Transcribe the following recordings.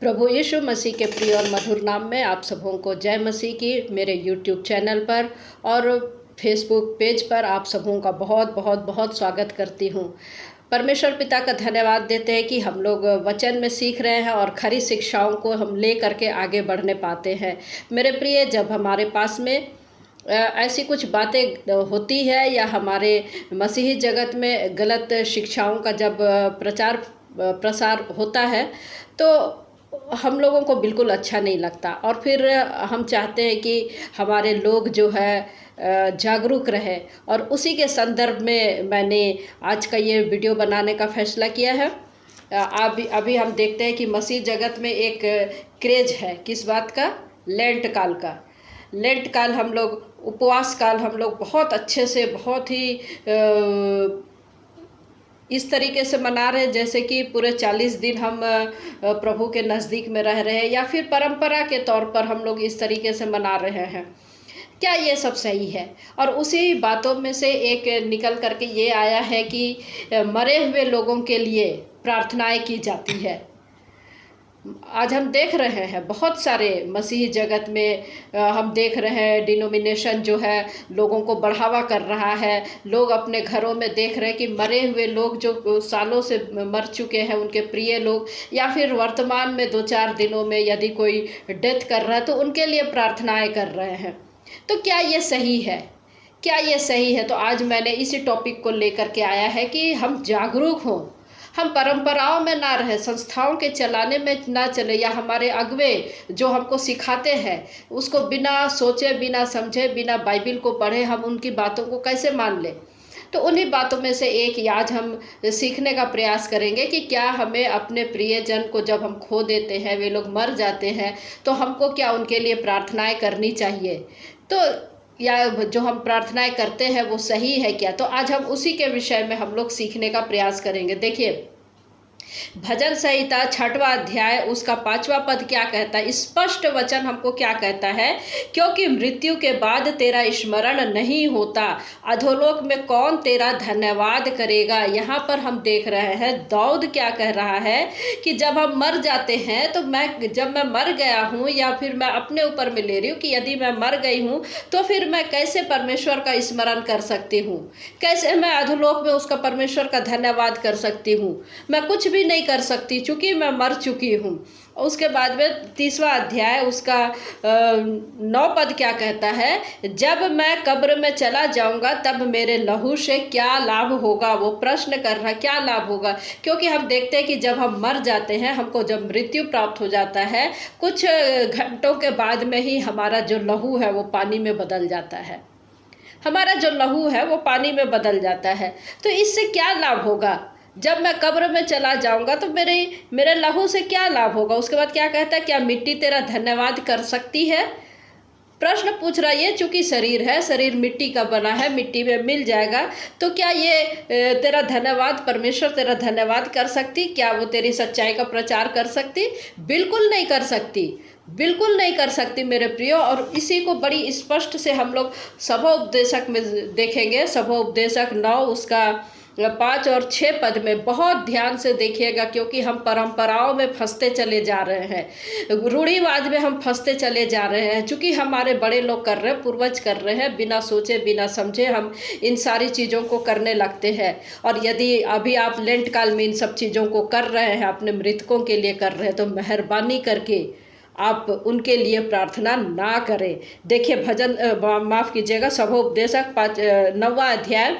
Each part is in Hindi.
प्रभु यीशु मसीह के प्रिय और मधुर नाम में आप सबों को जय मसीह की। मेरे यूट्यूब चैनल पर और फेसबुक पेज पर आप सबों का बहुत बहुत बहुत स्वागत करती हूँ। परमेश्वर पिता का धन्यवाद देते हैं कि हम लोग वचन में सीख रहे हैं और खरी शिक्षाओं को हम ले करके आगे बढ़ने पाते हैं। मेरे प्रिय, जब हमारे पास में ऐसी कुछ बातें होती है या हमारे मसीही जगत में गलत शिक्षाओं का जब प्रचार प्रसार होता है तो हम लोगों को बिल्कुल अच्छा नहीं लगता और फिर हम चाहते हैं कि हमारे लोग जो है जागरूक रहे, और उसी के संदर्भ में मैंने आज का ये वीडियो बनाने का फैसला किया है। अभी हम देखते हैं कि मसीह जगत में एक क्रेज है किस बात का? लेंट काल का। लेंट काल हम लोग, उपवास काल हम लोग बहुत अच्छे से, बहुत ही इस तरीके से मना रहे हैं जैसे कि पूरे 40 दिन हम प्रभु के नज़दीक में रह रहे हैं, या फिर परंपरा के तौर पर हम लोग इस तरीके से मना रहे हैं। क्या ये सब सही है? और उसी बातों में से एक निकल करके ये आया है कि मरे हुए लोगों के लिए प्रार्थनाएं की जाती है। आज हम देख रहे हैं बहुत सारे मसीही जगत में हम देख रहे हैं डिनोमिनेशन जो है लोगों को बढ़ावा कर रहा है। लोग अपने घरों में देख रहे हैं कि मरे हुए लोग जो सालों से मर चुके हैं, उनके प्रिय लोग, या फिर वर्तमान में 2-4 दिनों में यदि कोई डेथ कर रहा है तो उनके लिए प्रार्थनाएं कर रहे हैं। तो क्या ये सही है? क्या ये सही है? तो आज मैंने इसी टॉपिक को लेकर के आया है कि हम जागरूक हों, हम परंपराओं में ना रहे, संस्थाओं के चलाने में ना चले, या हमारे अगुवे जो हमको सिखाते हैं उसको बिना सोचे, बिना समझे, बिना बाइबिल को पढ़े हम उनकी बातों को कैसे मान लें। तो उन्हीं बातों में से एक आज हम सीखने का प्रयास करेंगे कि क्या हमें अपने प्रियजन को जब हम खो देते हैं, वे लोग मर जाते हैं, तो हमको क्या उनके लिए प्रार्थनाएं करनी चाहिए? तो या जो हम प्रार्थनाएं करते हैं वो सही है क्या? तो आज हम उसी के विषय में हम लोग सीखने का प्रयास करेंगे। देखिए, भजन संहिता 6वां अध्याय उसका 5वां पद क्या कहता है? स्पष्ट वचन हमको क्या कहता है? क्योंकि मृत्यु के बाद तेरा स्मरण नहीं होता, अधोलोक में कौन तेरा धन्यवाद करेगा। यहाँ पर हम देख रहे हैं दाऊद क्या कह रहा है कि जब हम मर जाते हैं तो जब मैं मर गया हूँ, या फिर मैं अपने ऊपर में ले रही हूँ कि यदि मैं मर गई हूँ तो फिर मैं कैसे परमेश्वर का स्मरण कर सकती हूँ, कैसे मैं अधोलोक में उसका परमेश्वर का धन्यवाद कर सकती हूँ? मैं कुछ भी नहीं कर सकती चूंकि मैं मर चुकी हूँ। उसके बाद में 30वां अध्याय उसका 9 पद क्या कहता है? जब मैं कब्र में चला जाऊंगा तब मेरे लहू से क्या लाभ होगा? वो प्रश्न कर रहा, क्या लाभ होगा? क्योंकि हम देखते हैं कि जब हम मर जाते हैं, हमको जब मृत्यु प्राप्त हो जाता है, कुछ घंटों के बाद में ही हमारा जो लहू है वो पानी में बदल जाता है। हमारा जो लहू है वो पानी में बदल जाता है। तो इससे क्या लाभ होगा? जब मैं कब्र में चला जाऊंगा तो मेरे लहू से क्या लाभ होगा? उसके बाद क्या कहता है? क्या मिट्टी तेरा धन्यवाद कर सकती है? प्रश्न पूछ रहा है। ये चूंकि शरीर है, शरीर मिट्टी का बना है, मिट्टी में मिल जाएगा, तो क्या ये तेरा धन्यवाद, परमेश्वर तेरा धन्यवाद कर सकती? क्या वो तेरी सच्चाई का प्रचार कर सकती? बिल्कुल नहीं कर सकती, बिल्कुल नहीं कर सकती मेरे प्रियो। और इसी को बड़ी स्पष्ट से हम लोग सभोपदेशक में देखेंगे। सभोपदेशक 9 उसका 5 और 6 पद में बहुत ध्यान से देखिएगा, क्योंकि हम परंपराओं में फंसते चले जा रहे हैं, रूढ़िवाद में हम फंसते चले जा रहे हैं। चूँकि हमारे बड़े लोग कर रहे हैं, पूर्वज कर रहे हैं, बिना सोचे बिना समझे हम इन सारी चीज़ों को करने लगते हैं। और यदि अभी आप लेंट काल में इन सब चीज़ों को कर रहे हैं, अपने मृतकों के लिए कर रहे हैं, तो मेहरबानी करके आप उनके लिए प्रार्थना ना करें। देखिए, माफ़ कीजिएगा, सभोपदेशक 9वां अध्याय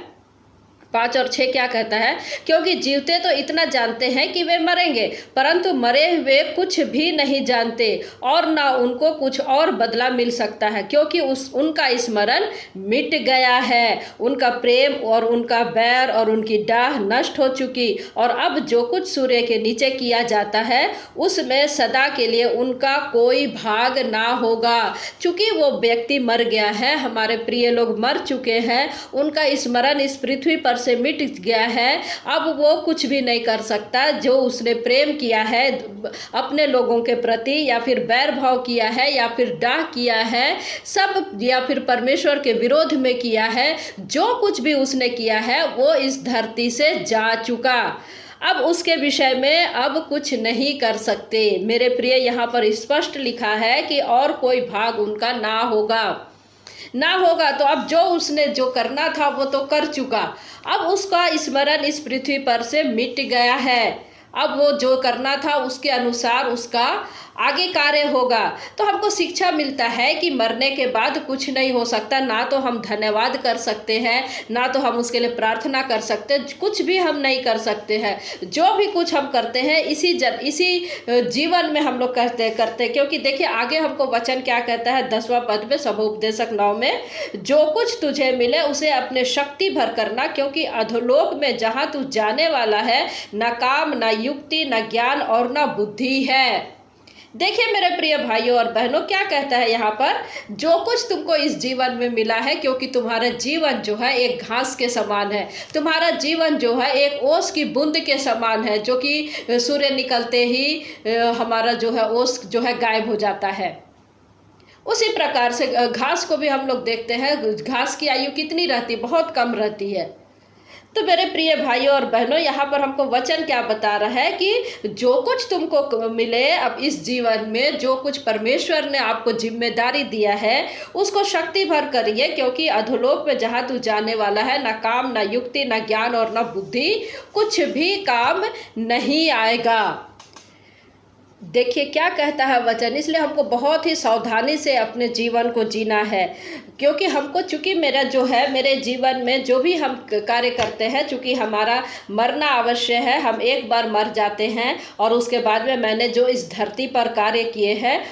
5 और 6 क्या कहता है? क्योंकि जीवते तो इतना जानते हैं कि वे मरेंगे, परंतु मरे हुए कुछ भी नहीं जानते, और ना उनको कुछ और बदला मिल सकता है, क्योंकि उनका स्मरण मिट गया है। उनका प्रेम और उनका बैर और उनकी डाह नष्ट हो चुकी, और अब जो कुछ सूर्य के नीचे किया जाता है उसमें सदा के लिए उनका कोई भाग ना होगा। चूंकि वो व्यक्ति मर गया है, हमारे प्रिय लोग मर चुके हैं, उनका स्मरण इस पृथ्वी पर से मिट गया है। अब वो कुछ भी नहीं कर सकता। जो उसने प्रेम किया है अपने लोगों के प्रति, या फिर बैर भाव किया है, या फिर डाह किया है, सब, या फिर परमेश्वर के विरोध में किया है, जो कुछ भी उसने किया है वो इस धरती से जा चुका। अब उसके विषय में अब कुछ नहीं कर सकते। मेरे प्रिय, यहाँ पर स्पष्ट लिखा है कि और कोई भाग उनका ना होगा। तो अब जो उसने जो करना था वो तो कर चुका, अब उसका स्मरण इस पृथ्वी पर से मिट गया है। अब वो जो करना था उसके अनुसार उसका आगे कार्य होगा। तो हमको शिक्षा मिलता है कि मरने के बाद कुछ नहीं हो सकता। ना तो हम धन्यवाद कर सकते हैं, ना तो हम उसके लिए प्रार्थना कर सकते, कुछ भी हम नहीं कर सकते हैं। जो भी कुछ हम करते हैं इसी जीवन में हम लोग करते क्योंकि देखिए आगे हमको वचन क्या कहता है 10वां पद में, समोपदेशक 9 में, जो कुछ तुझे मिले उसे अपने शक्ति भर करना, क्योंकि अधोलोक में जहाँ तू जाने वाला है न काम, न युक्ति, न ज्ञान और न बुद्धि है। देखिए मेरे प्रिय भाइयों और बहनों, क्या कहता है यहाँ पर, जो कुछ तुमको इस जीवन में मिला है, क्योंकि तुम्हारा जीवन जो है एक घास के समान है, तुम्हारा जीवन जो है एक ओस की बूंद के समान है, जो कि सूर्य निकलते ही हमारा जो है ओस जो है गायब हो जाता है। उसी प्रकार से घास को भी हम लोग देखते हैं, घास की आयु कितनी रहती, बहुत कम रहती है। तो मेरे प्रिय भाइयों और बहनों, यहाँ पर हमको वचन क्या बता रहा है कि जो कुछ तुमको मिले अब इस जीवन में, जो कुछ परमेश्वर ने आपको जिम्मेदारी दिया है उसको शक्ति भर करिए, क्योंकि अधोलोक में जहाँ तू जाने वाला है न काम, न युक्ति, न ज्ञान और न बुद्धि, कुछ भी काम नहीं आएगा। देखिए क्या कहता है वचन, इसलिए हमको बहुत ही सावधानी से अपने जीवन को जीना है, क्योंकि हमको चूँकि मेरे जीवन में जो भी हम कार्य करते हैं, चूँकि हमारा मरना अवश्य है, हम एक बार मर जाते हैं और उसके बाद में मैंने जो इस धरती पर कार्य किए हैं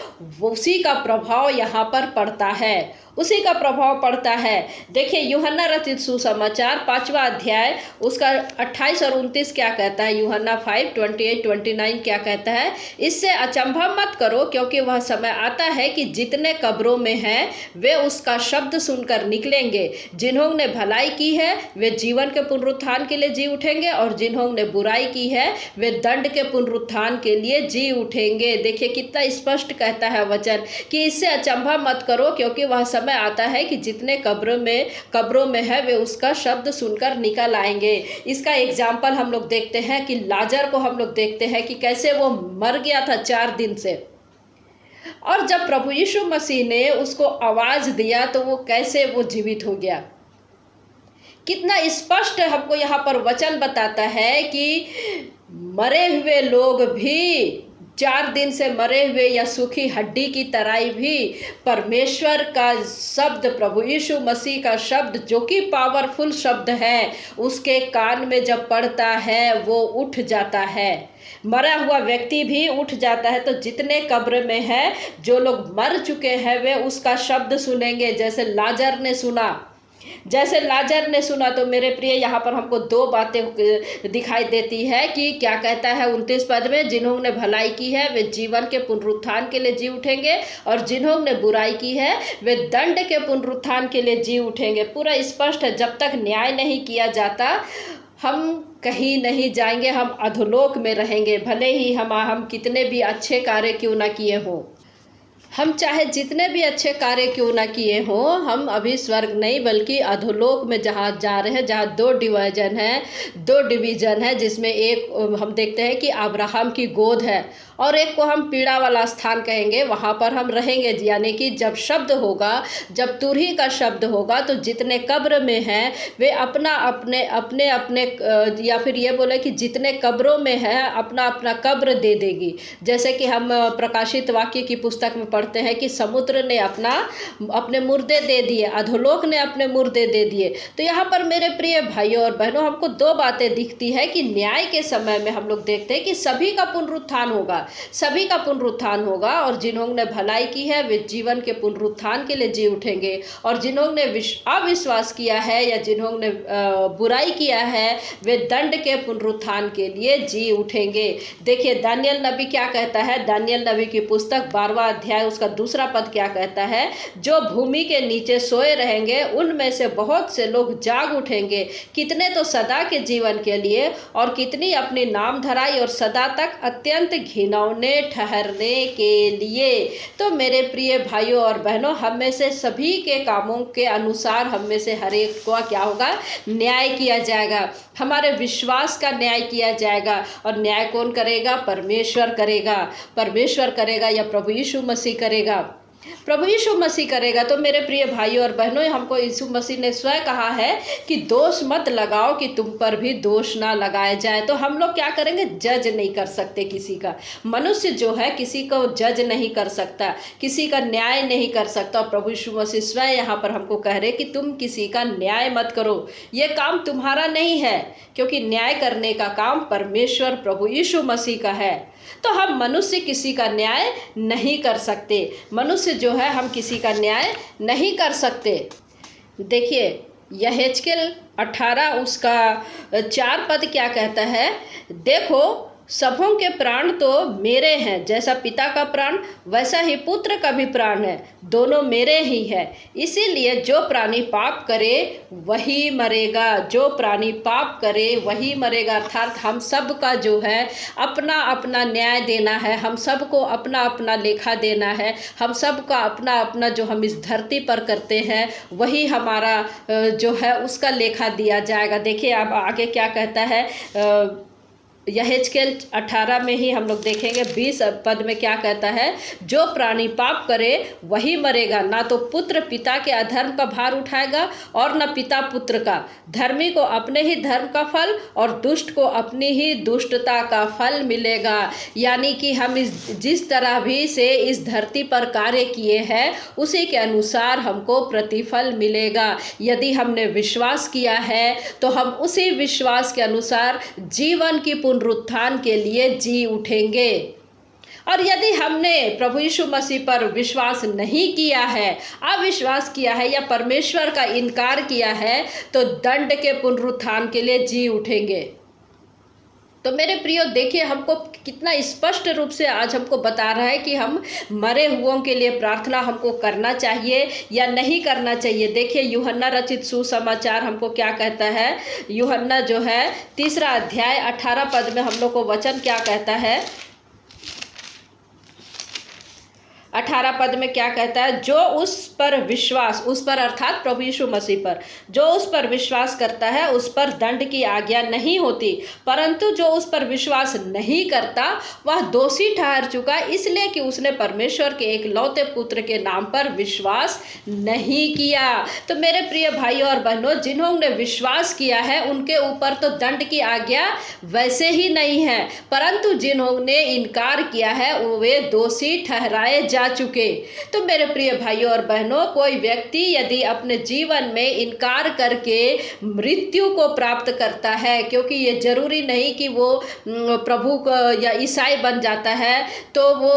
उसी का प्रभाव यहाँ पर पड़ता है, उसी का प्रभाव पड़ता है। देखिए यूहन्ना रचित सुसमाचार 5वां अध्याय उसका 28 और 29 क्या कहता है, यूहन्ना 5:28-29 क्या कहता है, इससे अचंभा मत करो, क्योंकि वह समय आता है कि जितने कब्रों में हैं वे उसका शब्द सुनकर निकलेंगे। जिन्होंने भलाई की है वे जीवन के पुनरुत्थान के लिए जी उठेंगे, और जिन्होंने बुराई की है वे दंड के पुनरुत्थान के लिए जी उठेंगे। देखिए कितना स्पष्ट कहता है वचन कि इससे अचंभा मत करो, क्योंकि वह समय आता है कि जितने कब्रों में है वे उसका शब्द सुनकर निकल आएंगे। इसका एग्जाम्पल हम लोग देखते हैं कि लाजर को हम लोग देखते हैं कि कैसे वो मर गया था 4 दिन से, और जब प्रभु यीशु मसीह ने उसको आवाज दिया तो वो कैसे वो जीवित हो गया। कितना स्पष्ट हमको यहाँ पर वचन बताता है कि मरे हुए लोग भी, 4 दिन से मरे हुए या सूखी हड्डी की तरह भी परमेश्वर का शब्द, प्रभु यीशु मसीह का शब्द जो कि पावरफुल शब्द है, उसके कान में जब पड़ता है वो उठ जाता है, मरा हुआ व्यक्ति भी उठ जाता है। तो जितने कब्र में है, जो लोग मर चुके हैं वे उसका शब्द सुनेंगे, जैसे लाजर ने सुना। तो मेरे प्रिय यहाँ पर हमको 2 बातें दिखाई देती है कि क्या कहता है 29 पद में, जिन्होंने भलाई की है वे जीवन के पुनरुत्थान के लिए जी उठेंगे, और जिन्होंने बुराई की है वे दंड के पुनरुत्थान के लिए जी उठेंगे। पूरा स्पष्ट है, जब तक न्याय नहीं किया जाता हम कहीं नहीं जाएंगे, हम अधोलोक में रहेंगे। भले ही हम कितने भी अच्छे कार्य क्यों ना किए हों, हम चाहे जितने भी अच्छे कार्य क्यों ना किए हों, हम अभी स्वर्ग नहीं बल्कि अधोलोक में जहाँ जा रहे हैं, जहाँ 2 डिवीज़न है, जिसमें एक हम देखते हैं कि अब्राहम की गोद है और एक को हम पीड़ा वाला स्थान कहेंगे, वहाँ पर हम रहेंगे। यानी कि जब शब्द होगा, जब तुरही का शब्द होगा, तो जितने कब्र में हैं वे अपने या फिर ये बोले कि जितने कब्रों में है अपना अपना कब्र दे देगी। जैसे कि हम प्रकाशित वाक्य की पुस्तक में पढ़ते हैं कि समुद्र ने अपने मुर्दे दे दिए, अधोलोक ने अपने मुर्दे दे दिए। तो यहाँ पर मेरे प्रिय भाइयों और बहनों, हमको 2 बातें दिखती है कि न्याय के समय में हम लोग देखते हैं कि सभी का पुनरुत्थान होगा, और जिन्होंने भलाई की है वे जीवन के पुनरुत्थान के लिए जी उठेंगे, और जिन्होंने अविश्वास किया है या जिन्होंने बुराई किया है वे दंड के पुनरुत्थान के लिए जी उठेंगे। देखिए दानियल नबी क्या कहता है, दानियल नबी की पुस्तक 12वां अध्याय उसका 2 पद क्या कहता है, जो भूमि के नीचे सोए रहेंगे उनमें से बहुत से लोग जाग उठेंगे, कितने तो सदा के जीवन के लिए और कितनी अपनी नाम धराई और सदा तक अत्यंत घृणा खिलौने ठहरने के लिए। तो मेरे प्रिय भाइयों और बहनों, हम में से सभी के कामों के अनुसार हम में से हर एक को क्या होगा, न्याय किया जाएगा। हमारे विश्वास का न्याय किया जाएगा। और न्याय कौन करेगा? परमेश्वर करेगा। परमेश्वर करेगा या प्रभु यीशु मसीह करेगा? प्रभु यीशु मसीह करेगा। तो मेरे प्रिय भाइयों और बहनों, हमको यीशु मसीह ने स्वयं कहा है कि दोष मत लगाओ कि तुम पर भी दोष ना लगाया जाए। तो हम लोग क्या करेंगे? जज नहीं कर सकते किसी का। मनुष्य जो है किसी को जज नहीं कर सकता, किसी का न्याय नहीं कर सकता। और प्रभु यीशु मसीह स्वयं यहाँ पर हमको कह रहे कि तुम किसी का न्याय मत करो, ये काम तुम्हारा नहीं है, क्योंकि न्याय करने का काम परमेश्वर प्रभु यीशु मसीह का है। तो हम मनुष्य किसी का न्याय नहीं कर सकते। मनुष्य जो है हम किसी का न्याय नहीं कर सकते। देखिए यहेजकेल 18 उसका 4 पद क्या कहता है? देखो सबों के प्राण तो मेरे हैं, जैसा पिता का प्राण वैसा ही पुत्र का भी प्राण है, दोनों मेरे ही है। इसीलिए जो प्राणी पाप करे वही मरेगा। जो प्राणी पाप करे वही मरेगा। अर्थात हम सब का जो है अपना अपना न्याय देना है, हम सबको अपना अपना लेखा देना है। हम सब का अपना अपना जो हम इस धरती पर करते हैं वही हमारा जो है उसका लेखा दिया जाएगा। देखिए अब आगे क्या कहता है, यहेजकेल 18 में ही हम लोग देखेंगे 20 पद में क्या कहता है? जो प्राणी पाप करे वही मरेगा। ना तो पुत्र पिता के अधर्म का भार उठाएगा और न पिता पुत्र का। धर्मी को अपने ही धर्म का फल और दुष्ट को अपनी ही दुष्टता का फल मिलेगा। यानी कि हम जिस तरह भी से इस धरती पर कार्य किए हैं उसी के अनुसार हमको प्रतिफल मिलेगा। यदि हमने विश्वास किया है तो हम उसी विश्वास के अनुसार जीवन की पुनरुत्थान के लिए जी उठेंगे। और यदि हमने प्रभु यीशु मसीह पर विश्वास नहीं किया है, अविश्वास किया है या परमेश्वर का इनकार किया है, तो दंड के पुनरुत्थान के लिए जी उठेंगे। तो मेरे प्रियो देखिए हमको कितना स्पष्ट रूप से आज हमको बता रहा है कि हम मरे हुओं के लिए प्रार्थना हमको करना चाहिए या नहीं करना चाहिए। देखिए यूहन्ना रचित सुसमाचार हमको क्या कहता है? यूहन्ना जो है 3 अध्याय 18 पद में हम लोग को वचन क्या कहता है? 18 पद में क्या कहता है? जो उस पर विश्वास, उस पर अर्थात प्रभु यीशु मसीह पर, जो उस पर विश्वास करता है उस पर दंड की आज्ञा नहीं होती, परंतु जो उस पर विश्वास नहीं करता वह दोषी ठहर चुका, इसलिए कि उसने परमेश्वर के एक लौते पुत्र के नाम पर विश्वास नहीं किया। तो मेरे प्रिय भाइयों और बहनों, जिन्होंने विश्वास किया है उनके ऊपर तो दंड की आज्ञा वैसे ही नहीं है, परंतु जिन्होंने इनकार किया है वे दोषी ठहराए जा चुके। तो मेरे प्रिय भाइयों और बहनों, कोई व्यक्ति यदि अपने जीवन में इनकार करके मृत्यु को प्राप्त करता है, क्योंकि ये जरूरी नहीं कि वो प्रभु को या ईसाई बन जाता है तो वो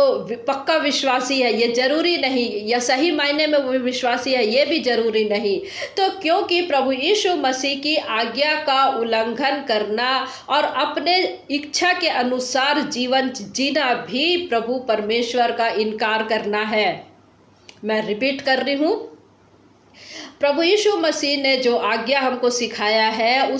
पक्का विश्वासी है, ये जरूरी नहीं, या सही मायने में वो विश्वासी है ये भी जरूरी नहीं। तो क्योंकि प्रभु यीशु मसीह की आज्ञा का उल्लंघन करना और अपने इच्छा के अनुसार जीवन जीना भी प्रभु परमेश्वर का इनकार करना है। मैं रिपीट कर रही हूँ, प्रभु यीशु मसीह ने जो आज्ञा हमको सिखाया है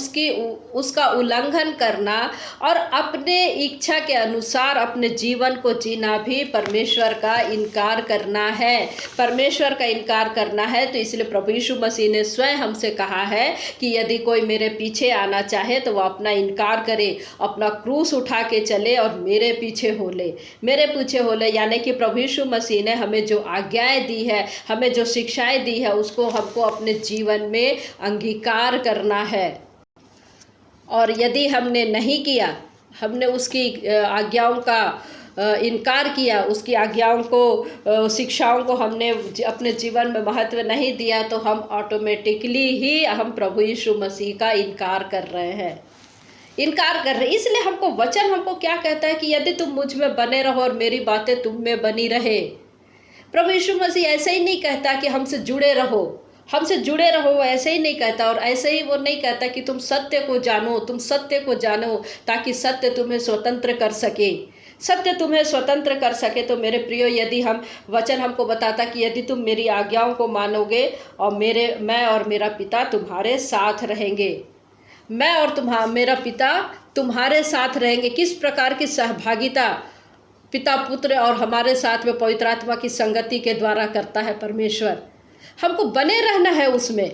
उसका उल्लंघन करना और अपने इच्छा के अनुसार अपने जीवन को जीना भी परमेश्वर का इनकार करना है। परमेश्वर का इनकार करना है। तो इसलिए प्रभु यीशु मसीह ने स्वयं हमसे कहा है कि यदि कोई मेरे पीछे आना चाहे तो वह अपना इनकार करे, अपना क्रूस उठा के चले और मेरे पीछे हो ले, मेरे पीछे हो ले। यानी कि प्रभु यीशु मसीह ने हमें जो आज्ञाएं दी है, हमें जो शिक्षाएं दी है, उसको हमको अपने जीवन में अंगीकार करना है। और यदि हमने नहीं किया, हमने उसकी आज्ञाओं का इनकार किया, उसकी आज्ञाओं को, शिक्षाओं को हमने अपने जीवन में महत्व नहीं दिया, तो हम ऑटोमेटिकली ही हम प्रभु यीशु मसीह का इनकार कर रहे हैं, इनकार कर रहे। इसलिए हमको वचन हमको क्या कहता है कि यदि तुम मुझ में बने रहो और मेरी बातें तुम में बनी रहे। प्रभु यीशु मसीह ऐसे ही नहीं कहता कि हमसे जुड़े रहो, हमसे जुड़े रहो, ऐसे ही नहीं कहता। और ऐसे ही वो नहीं कहता कि तुम सत्य को जानो, तुम सत्य को जानो ताकि सत्य तुम्हें स्वतंत्र कर सके, सत्य तुम्हें स्वतंत्र कर सके। तो मेरे प्रियो, यदि हम वचन हमको बताता कि यदि तुम मेरी आज्ञाओं को मानोगे और मैं और मेरा पिता तुम्हारे साथ रहेंगे, मैं और मेरा पिता तुम्हारे साथ रहेंगे। किस प्रकार की सहभागिता, पिता, पुत्र और हमारे साथ में पवित्र आत्मा की संगति के द्वारा करता है परमेश्वर। हमको बने रहना है उसमें।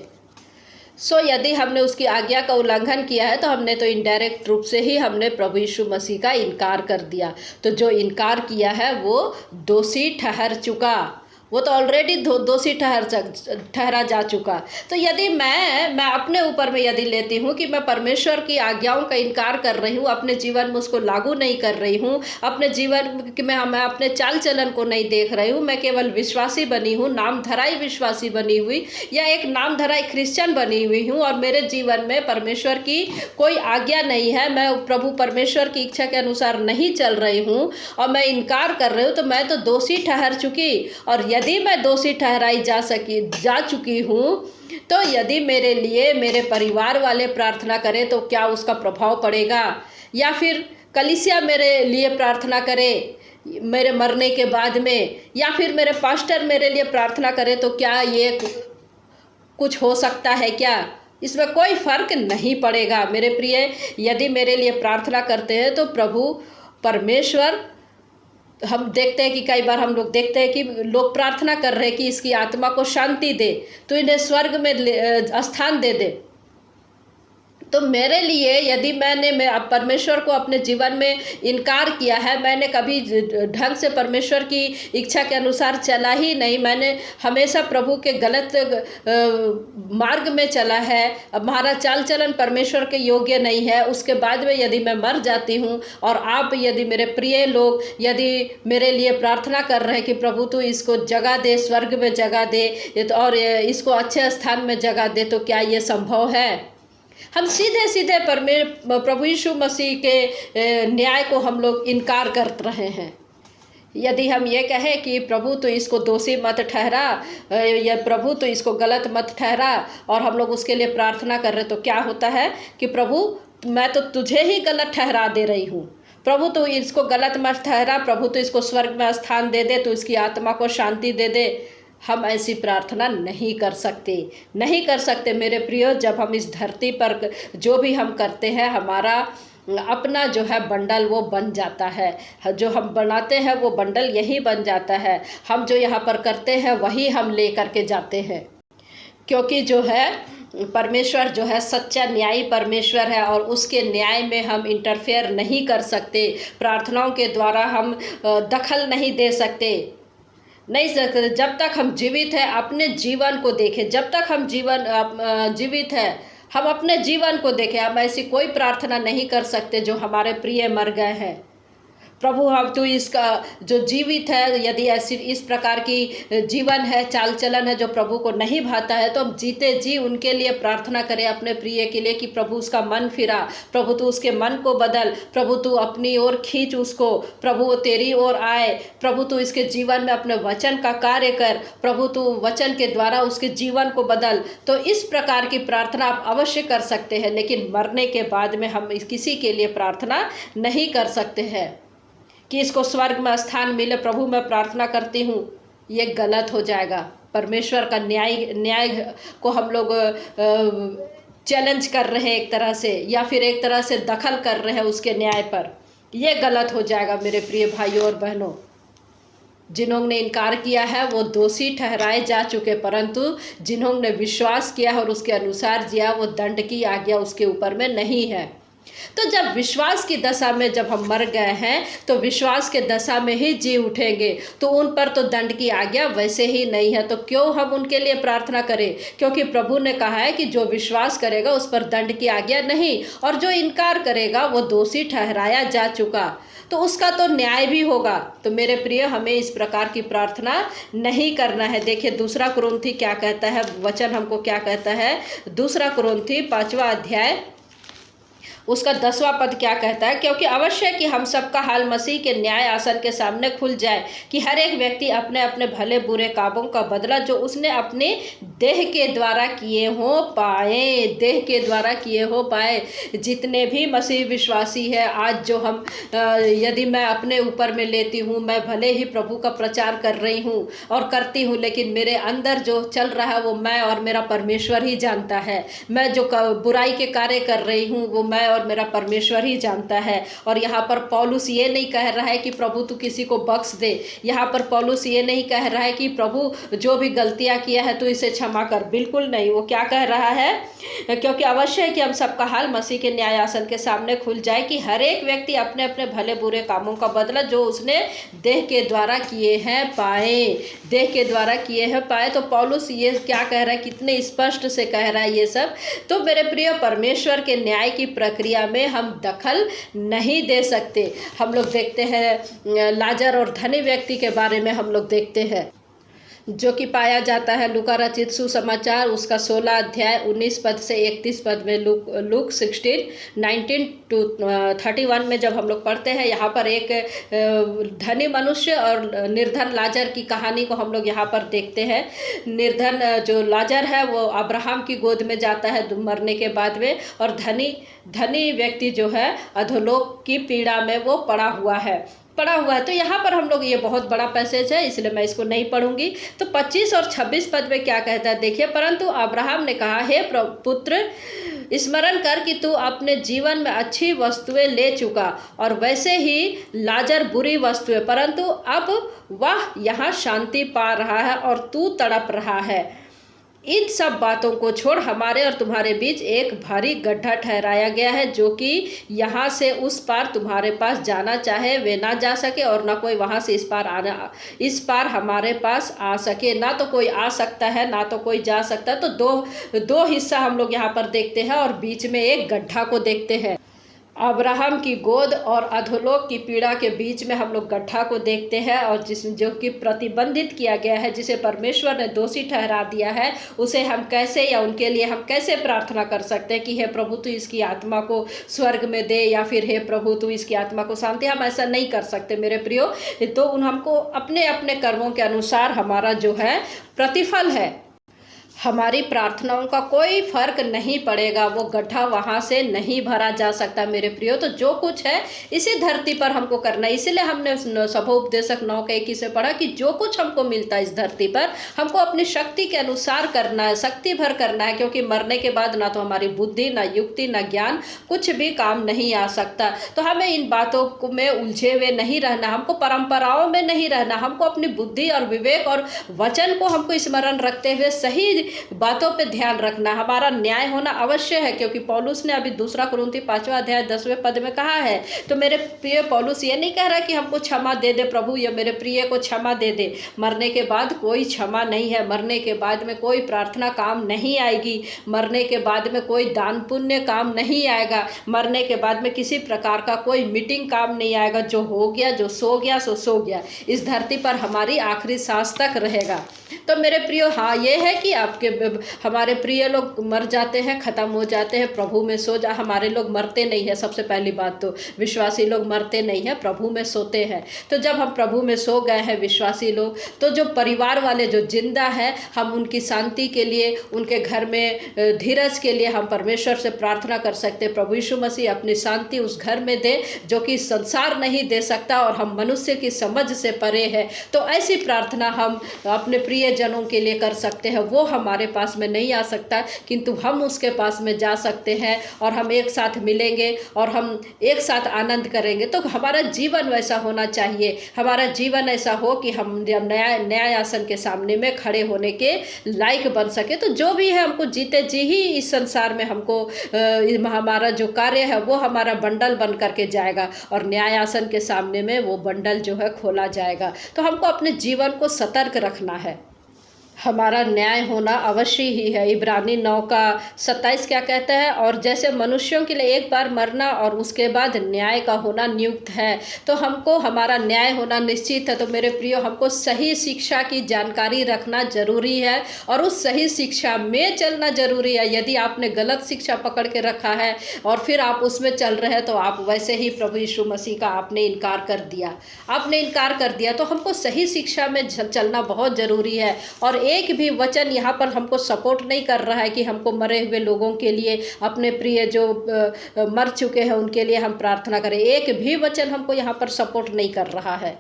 यदि हमने उसकी आज्ञा का उल्लंघन किया है तो हमने तो इनडायरेक्ट रूप से ही हमने प्रभु यीशु मसीह का इनकार कर दिया। तो जो इनकार किया है वो दोषी ठहर चुका, वो तो ऑलरेडी दोषी ठहरा जा चुका। तो यदि मैं अपने ऊपर में यदि लेती हूँ कि मैं परमेश्वर की आज्ञाओं का इनकार कर रही हूँ, अपने जीवन में उसको लागू नहीं कर रही हूँ, अपने जीवन में मैं अपने चाल चलन को नहीं देख रही हूँ, मैं केवल विश्वासी बनी हूँ, नामधराई विश्वासी बनी हुई या एक नामधराई क्रिश्चियन बनी हुई हूँ और मेरे जीवन में परमेश्वर की कोई आज्ञा नहीं है, मैं प्रभु परमेश्वर की इच्छा के अनुसार नहीं चल रही हूँ और मैं इनकार कर रही हूँ, तो मैं तो दोषी ठहर चुकी। और यदि मैं दोषी ठहराई जा चुकी हूँ तो यदि मेरे लिए मेरे परिवार वाले प्रार्थना करें तो क्या उसका प्रभाव पड़ेगा, या फिर कलीसिया मेरे लिए प्रार्थना करे मेरे मरने के बाद में, या फिर मेरे पास्टर मेरे लिए प्रार्थना करे, तो क्या ये कुछ हो सकता है क्या? इसमें कोई फर्क नहीं पड़ेगा मेरे प्रिय। यदि मेरे लिए प्रार्थना करते हैं तो प्रभु परमेश्वर, हम देखते हैं कि कई बार हम लोग देखते हैं कि लोग प्रार्थना कर रहे हैं कि इसकी आत्मा को शांति दे, तो इन्हें स्वर्ग में स्थान दे दे। तो मेरे लिए यदि मैं परमेश्वर को अपने जीवन में इनकार किया है, मैंने कभी ढंग से परमेश्वर की इच्छा के अनुसार चला ही नहीं, मैंने हमेशा प्रभु के गलत मार्ग में चला है, हमारा चाल चलन परमेश्वर के योग्य नहीं है, उसके बाद में यदि मैं मर जाती हूँ और आप यदि मेरे प्रिय लोग यदि मेरे लिए प्रार्थना कर रहे हैं कि प्रभु तू इसको जगह दे, स्वर्ग में जगह दे और इसको अच्छे स्थान में जगह दे, तो क्या ये संभव है? हम सीधे सीधे प्रभु यीशु मसीह के न्याय को हम लोग इनकार कर रहे हैं। यदि हम ये कहें कि प्रभु तो इसको दोषी मत ठहरा या प्रभु तो इसको गलत मत ठहरा और हम लोग उसके लिए प्रार्थना कर रहे, तो क्या होता है कि प्रभु मैं तो तुझे ही गलत ठहरा दे रही हूँ, प्रभु तो इसको गलत मत ठहरा, प्रभु तो इसको स्वर्ग में स्थान दे दे, तो इसकी आत्मा को शांति दे दे। हम ऐसी प्रार्थना नहीं कर सकते मेरे प्रियो। जब हम इस धरती पर जो भी हम करते हैं, हमारा अपना जो है बंडल वो बन जाता है, जो हम बनाते हैं वो बंडल यही बन जाता है। हम जो यहाँ पर करते हैं वही हम ले करके जाते हैं, क्योंकि जो है परमेश्वर जो है सच्चा न्यायी परमेश्वर है और उसके न्याय में हम इंटरफेयर नहीं कर सकते। प्रार्थनाओं के द्वारा हम दखल नहीं दे सकते, नहीं सकते। जब तक हम जीवित हैं अपने जीवन को देखें, जब तक हम जीवित हैं हम अपने जीवन को देखें। हम ऐसी कोई प्रार्थना नहीं कर सकते जो हमारे प्रिय मर गए हैं। प्रभु अब तो इसका जो जीवित है, यदि ऐसी इस प्रकार की जीवन है, चाल चलन है जो प्रभु को नहीं भाता है, तो हम जीते जी उनके लिए प्रार्थना करें अपने प्रिय के लिए कि प्रभु उसका मन फिरा, प्रभु तू उसके मन को बदल, प्रभु तू अपनी ओर खींच उसको, प्रभु वो तेरी ओर आए, प्रभु तू इसके जीवन में अपने वचन का कार्य कर, प्रभु तू वचन के द्वारा उसके जीवन को बदल। तो इस प्रकार की प्रार्थना आप अवश्य कर सकते हैं, लेकिन मरने के बाद में हम किसी के लिए प्रार्थना नहीं कर सकते हैं कि इसको स्वर्ग में स्थान मिले। प्रभु मैं प्रार्थना करती हूँ, ये गलत हो जाएगा। परमेश्वर का न्याय को हम लोग चैलेंज कर रहे हैं एक तरह से, या फिर एक तरह से दखल कर रहे हैं उसके न्याय पर। ये गलत हो जाएगा मेरे प्रिय भाइयों और बहनों। जिन्होंने इनकार किया है वो दोषी ठहराए जा चुके, परंतु जिन्होंने विश्वास किया और उसके अनुसार जिया वो दंड की आज्ञा उसके ऊपर में नहीं है। तो जब विश्वास की दशा में जब हम मर गए हैं तो विश्वास के दशा में ही जी उठेंगे, तो उन पर तो दंड की आज्ञा वैसे ही नहीं है। तो क्यों हम उनके लिए प्रार्थना करें? क्योंकि प्रभु ने कहा है कि जो विश्वास करेगा उस पर दंड की आज्ञा नहीं, और जो इनकार करेगा वो दोषी ठहराया जा चुका, तो उसका तो न्याय भी होगा। तो मेरे प्रिय हमें इस प्रकार की प्रार्थना नहीं करना है। देखिए दूसरा कुरिन्थी क्या कहता है, वचन हमको क्या कहता है। दूसरा कुरिन्थी 5वां अध्याय उसका 10वां पद क्या कहता है, क्योंकि अवश्य कि हम सबका हाल मसीह के न्याय आसन के सामने खुल जाए कि हर एक व्यक्ति अपने अपने भले बुरे कामों का बदला जो उसने अपने देह के द्वारा किए हो पाए, देह के द्वारा किए हो पाए। जितने भी मसीह विश्वासी है आज जो हम यदि मैं अपने ऊपर में लेती हूँ, मैं भले ही प्रभु का प्रचार कर रही हूँ और करती हूँ, लेकिन मेरे अंदर जो चल रहा है वो मैं और मेरा परमेश्वर ही जानता है। मैं जो बुराई के कार्य कर रही हूँ वो मैं और मेरा परमेश्वर ही जानता है। और यहाँ पर पौलुस ये नहीं कह रहा है कि प्रभु तू किसी को बख्श दे। यहाँ पर पौलुस ये नहीं कह रहा है कि प्रभु जो भी गलतियाँ किया है तो इसे क्षमा कर, बिल्कुल नहीं। वो क्या कह रहा है, क्योंकि अवश्य है कि हम सबका हाल मसीह के न्याय आसन के सामने खुल जाए कि हर एक व्यक्ति अपने अपने भले बुरे कामों का बदला जो उसने देह के द्वारा किए हैं पाए, देह के द्वारा किए हैं पाए। तो पौलुस ये क्या कह रहा है, कितने स्पष्ट से कह रहा है ये सब। तो मेरे प्रिय, परमेश्वर के न्याय की प्रक्रिया में हम दखल नहीं दे सकते। हम लोग देखते हैं लाजर और धनी व्यक्ति के बारे में हम लोग देखते हैं, जो कि पाया जाता है लूका रचित सुसमाचार उसका 16 अध्याय 19 पद से 31 पद में। लूक 16:19-31 में जब हम लोग पढ़ते हैं, यहाँ पर एक धनी मनुष्य और निर्धन लाजर की कहानी को हम लोग यहाँ पर देखते हैं। निर्धन जो लाजर है वो अब्राहम की गोद में जाता है मरने के बाद में, और धनी व्यक्ति जो है अधोलोक की पीड़ा में वो पड़ा हुआ है। तो यहाँ पर हम लोग, ये बहुत बड़ा पैसेज है इसलिए मैं इसको नहीं पढ़ूंगी। तो 25 और 26 पद में क्या कहता है देखिए, परंतु अब्राहम ने कहा, हे पुत्र, स्मरण कर कि तू अपने जीवन में अच्छी वस्तुएं ले चुका और वैसे ही लाजर बुरी वस्तुएं, परंतु अब वह यहाँ शांति पा रहा है और तू तड़प रहा है। इन सब बातों को छोड़ हमारे और तुम्हारे बीच एक भारी गड्ढा ठहराया गया है, जो कि यहाँ से उस पार तुम्हारे पास जाना चाहे वे ना जा सके और ना कोई वहाँ से इस पार हमारे पास आ सके। ना तो कोई आ सकता है ना तो कोई जा सकता है। तो दो हिस्सा हम लोग यहाँ पर देखते हैं और बीच में एक गड्ढा को देखते हैं। अब्राहम की गोद और अधोलोक की पीड़ा के बीच में हम लोग गड्ढा को देखते हैं, और जो कि प्रतिबंधित किया गया है, जिसे परमेश्वर ने दोषी ठहरा दिया है, उसे हम कैसे या उनके लिए हम कैसे प्रार्थना कर सकते हैं कि हे प्रभु तू इसकी आत्मा को स्वर्ग में दे, या फिर हे प्रभु तू इसकी आत्मा को शांति। हम ऐसा नहीं कर सकते मेरे प्रियो। तो हमको अपने अपने कर्मों के अनुसार हमारा जो है प्रतिफल है, हमारी प्रार्थनाओं का कोई फर्क नहीं पड़ेगा, वो गड्ढा वहाँ से नहीं भरा जा सकता मेरे प्रियो। तो जो कुछ है इसी धरती पर हमको करना है। इसीलिए हमने सभोपदेशक 9:21 से पढ़ा कि जो कुछ हमको मिलता है इस धरती पर हमको अपनी शक्ति के अनुसार करना है, शक्ति भर करना है, क्योंकि मरने के बाद ना तो हमारी बुद्धि, ना युक्ति, ना ज्ञान, कुछ भी काम नहीं आ सकता। तो हमें इन बातों में उलझे हुए नहीं रहना, हमको परंपराओं में नहीं रहना, हमको अपनी बुद्धि और विवेक और वचन को हमको स्मरण रखते हुए सही बातों पे ध्यान रखना। हमारा न्याय होना अवश्य है, क्योंकि पौलुस ने अभी 2 कुरिन्थी 5 अध्याय 10वें पद में कहा है। तो मेरे प्रिय, पौलुस ये नहीं कह रहा कि हमको क्षमा दे दे प्रभु, या मेरे प्रिय को क्षमा दे दे। मरने के बाद कोई क्षमा नहीं है, मरने के बाद में कोई प्रार्थना काम नहीं आएगी, मरने के बाद में कोई दान पुण्य काम नहीं आएगा, मरने के बाद में किसी प्रकार का कोई मीटिंग काम नहीं आएगा। जो हो गया, जो सो गया सो सो गया, इस धरती पर हमारी आखिरी सांस तक रहेगा। तो मेरे प्रियो, हाँ ये है कि हमारे प्रिय लोग मर जाते हैं, ख़त्म हो जाते हैं, प्रभु में सो जा। हमारे लोग मरते नहीं है। सबसे पहली बात तो विश्वासी लोग मरते नहीं है, प्रभु में सोते हैं। तो जब हम प्रभु में सो गए हैं विश्वासी लोग, तो जो परिवार वाले जो जिंदा है, हम उनकी शांति के लिए, उनके घर में धीरज के लिए हम परमेश्वर से प्रार्थना कर सकते हैं, प्रभु यीशु मसीह अपनी शांति उस घर में दे जो कि संसार नहीं दे सकता और हम मनुष्य की समझ से परे है। तो ऐसी प्रार्थना हम अपने प्रिय जनों के लिए कर सकते हैं। वो हमारे पास में नहीं आ सकता, किंतु हम उसके पास में जा सकते हैं और हम एक साथ मिलेंगे और हम एक साथ आनंद करेंगे। तो हमारा जीवन वैसा होना चाहिए, हमारा जीवन ऐसा हो कि हम न्याय आसन के सामने में खड़े होने के लायक बन सके। तो जो भी है, हमको जीते जी ही इस संसार में हमको हमारा जो कार्य है वो हमारा बंडल बन करके जाएगा और न्याय आसन के सामने में वो बंडल जो है खोला जाएगा। तो हमको अपने जीवन को सतर्क रखना है, हमारा न्याय होना अवश्य ही है। इब्रानी 9:27 क्या कहता है, और जैसे मनुष्यों के लिए एक बार मरना और उसके बाद न्याय का होना नियुक्त है, तो हमको हमारा न्याय होना निश्चित है। तो मेरे प्रियो, हमको सही शिक्षा की जानकारी रखना जरूरी है और उस सही शिक्षा में चलना जरूरी है। यदि आपने गलत शिक्षा पकड़ के रखा है और फिर आप उसमें चल रहे हैं, तो आप वैसे ही प्रभु यीशु मसीह का आपने इनकार कर दिया। तो हमको सही शिक्षा में चलना बहुत जरूरी है। और एक भी वचन यहाँ पर हमको सपोर्ट नहीं कर रहा है कि हमको मरे हुए लोगों के लिए, अपने प्रिय जो मर चुके हैं उनके लिए हम प्रार्थना करें। एक भी वचन हमको यहाँ पर सपोर्ट नहीं कर रहा है।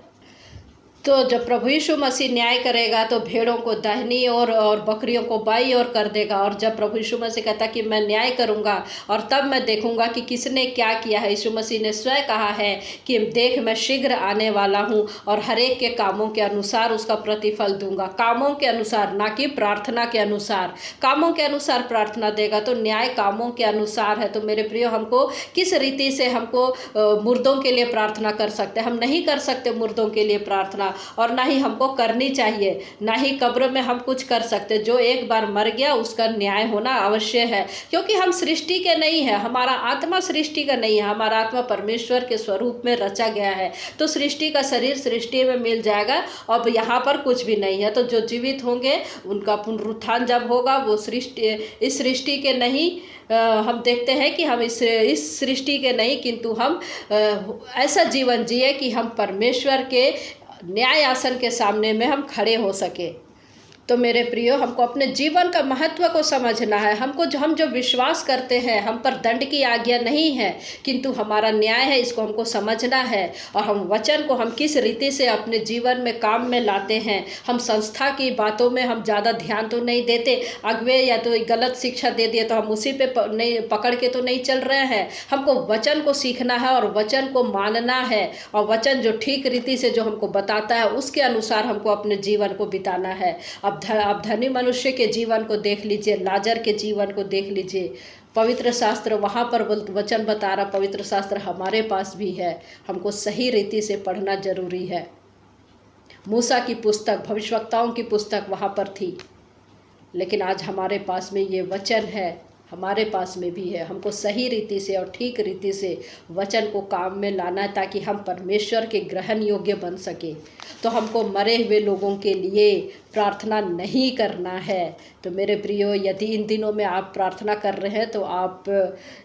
तो जब प्रभु यीशु मसीह न्याय करेगा तो भेड़ों को दाहिनी ओर और बकरियों को बाईं ओर कर देगा। और जब प्रभु यीशु मसीह कहता कि मैं न्याय करूंगा और तब मैं देखूंगा कि किसने क्या किया है। यीशु मसीह ने स्वयं कहा है कि देख मैं शीघ्र आने वाला हूं और हर एक के कामों के अनुसार उसका प्रतिफल दूंगा। कामों के अनुसार, ना कि प्रार्थना के अनुसार। कामों के अनुसार प्रार्थना देगा, तो न्याय कामों के अनुसार है। तो मेरे प्रियो, हमको किस रीति से हमको मुर्दों के लिए प्रार्थना कर सकते हैं? हम नहीं कर सकते मुर्दों के लिए प्रार्थना, और ना ही हमको करनी चाहिए, ना ही कब्र में हम कुछ कर सकते। जो एक बार मर गया उसका न्याय होना अवश्य है, क्योंकि हम सृष्टि के नहीं है, हमारा आत्मा सृष्टि का नहीं है, हमारा आत्मा परमेश्वर के स्वरूप में रचा गया है। तो सृष्टि का शरीर सृष्टि में मिल जाएगा, अब यहाँ पर कुछ भी नहीं है। तो जो जीवित होंगे उनका पुनरुत्थान जब होगा, वो इस सृष्टि के नहीं, हम देखते हैं कि हम इस सृष्टि के नहीं, किंतु हम ऐसा जीवन जिए कि हम परमेश्वर के न्याय आसन के सामने में हम खड़े हो सके। तो मेरे प्रियो, हमको अपने जीवन का महत्व को समझना है। हम जो विश्वास करते हैं, हम पर दंड की आज्ञा नहीं है, किंतु हमारा न्याय है, इसको हमको समझना है। और हम वचन को हम किस रीति से अपने जीवन में काम में लाते हैं। हम संस्था की बातों में हम ज़्यादा ध्यान तो नहीं देते, अगवे या तो गलत शिक्षा दे दिए तो हम उसी पे नहीं पकड़ के तो नहीं चल रहे हैं। हमको वचन को सीखना है और वचन को मानना है, और वचन जो ठीक रीति से जो हमको बताता है उसके अनुसार हमको अपने जीवन को बिताना है। अब धनी मनुष्य के जीवन को देख लीजिए, लाजर के जीवन को देख लीजिए। पवित्र शास्त्र वहाँ पर वचन बता रहा, पवित्र शास्त्र हमारे पास भी है, हमको सही रीति से पढ़ना जरूरी है। मूसा की पुस्तक, भविष्यवक्ताओं की पुस्तक वहाँ पर थी, लेकिन आज हमारे पास में ये वचन है, हमारे पास में भी है। हमको सही रीति से और ठीक रीति से वचन को काम में लाना है, ताकि हम परमेश्वर के ग्रहण योग्य बन सके। तो हमको मरे हुए लोगों के लिए प्रार्थना नहीं करना है। तो मेरे प्रियो, यदि इन दिनों में आप प्रार्थना कर रहे हैं तो आप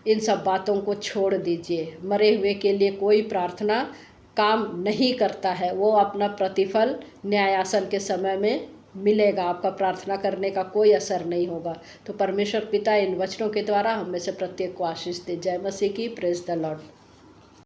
इन सब बातों को छोड़ दीजिए। मरे हुए के लिए कोई प्रार्थना काम नहीं करता है, वो अपना प्रतिफल न्यायासन के समय में मिलेगा। आपका प्रार्थना करने का कोई असर नहीं होगा। तो परमेश्वर पिता इन वचनों के द्वारा हम में से प्रत्येक को आशीष दे। जय मसीह की। Praise the Lord.